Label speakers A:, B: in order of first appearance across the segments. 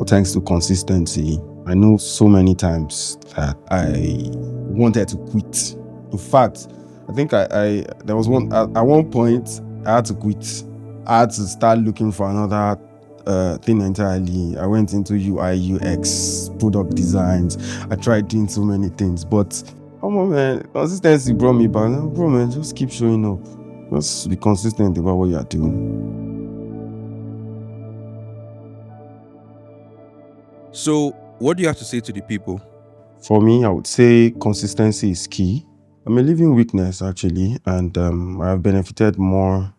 A: thanks to consistency. I know so many times that I wanted to quit. In fact, I think there was at one point I had to quit. I had to start looking for another thing entirely. I went into UI, UX, product designs. I tried doing so many things, but come on, man, consistency brought me back. Bro, man, just keep showing up. Just be consistent about what you are doing.
B: So, what do you have to say to the people?
A: For me, I would say consistency is key. I'm a living witness, actually, and I've benefited more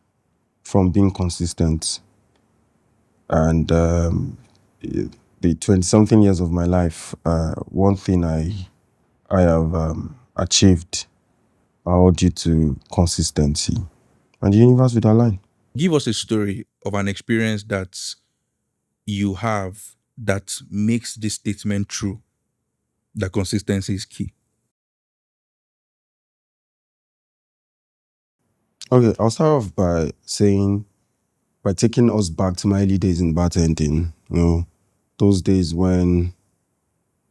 A: from being consistent. And the 20-something years of my life, one thing I have achieved all due to consistency. And the universe will align.
B: Give us a story of an experience that you have that makes this statement true, that consistency is key.
A: Okay, I'll start off by taking us back to my early days in bartending. Those days when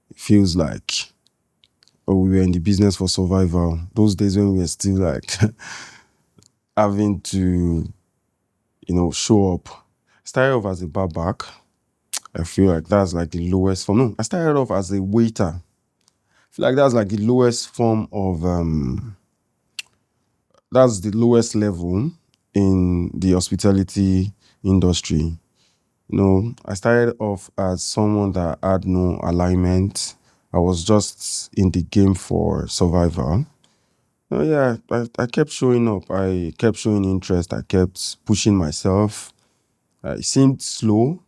A: it feels like, we were in the business for survival. Those days when we were still like having to, show up. Started off as a bar back. I feel like that's like the lowest form. No, I started off as a waiter. I feel like that's like the lowest form of that's the lowest level in the hospitality industry. I started off as someone that had no alignment. I was just in the game for survival. Oh yeah, I kept showing up. I kept showing interest. I kept pushing myself. It seemed slow,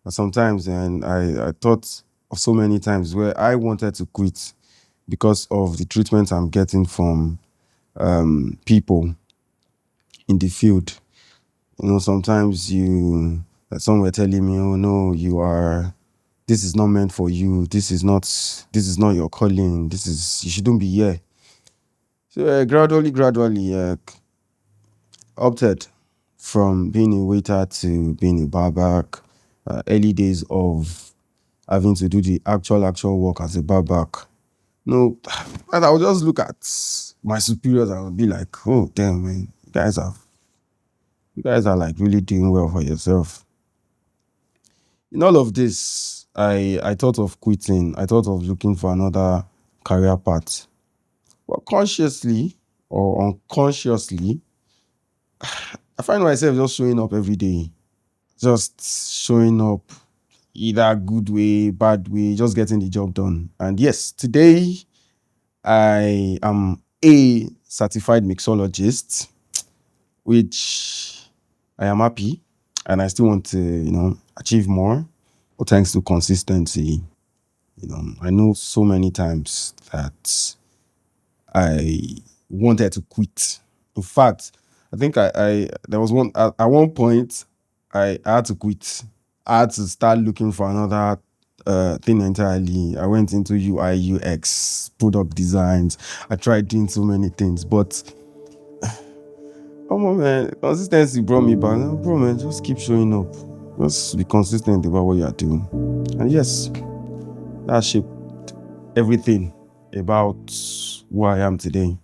A: and sometimes, and I thought of so many times where I wanted to quit because of the treatment I'm getting from people in the field. Sometimes some were telling me, "Oh no, this is not meant for you. This is not your calling. You shouldn't be here." So gradually, opted from being a waiter to being a barback. Early days of having to do the actual work as a barback. No, and I would just look at my superiors and I would be like, "Oh damn, man, you guys are like really doing well for yourself." In all of this, I thought of quitting. I thought of looking for another career path. But consciously or unconsciously, I find myself just showing up every day. Just showing up, either good way, bad way, just getting the job done. And yes, today I am a certified mixologist, which I am happy, and I still want to, achieve more. But thanks to consistency, I know so many times that I wanted to quit. In fact, I think there was at one point I had to quit. I had to start looking for another thing entirely. I went into UI, UX, product designs. I tried doing so many things, but come on, man, consistency brought me back. Bro, man, just keep showing up. Just be consistent about what you are doing. And yes, that shaped everything about who I am today.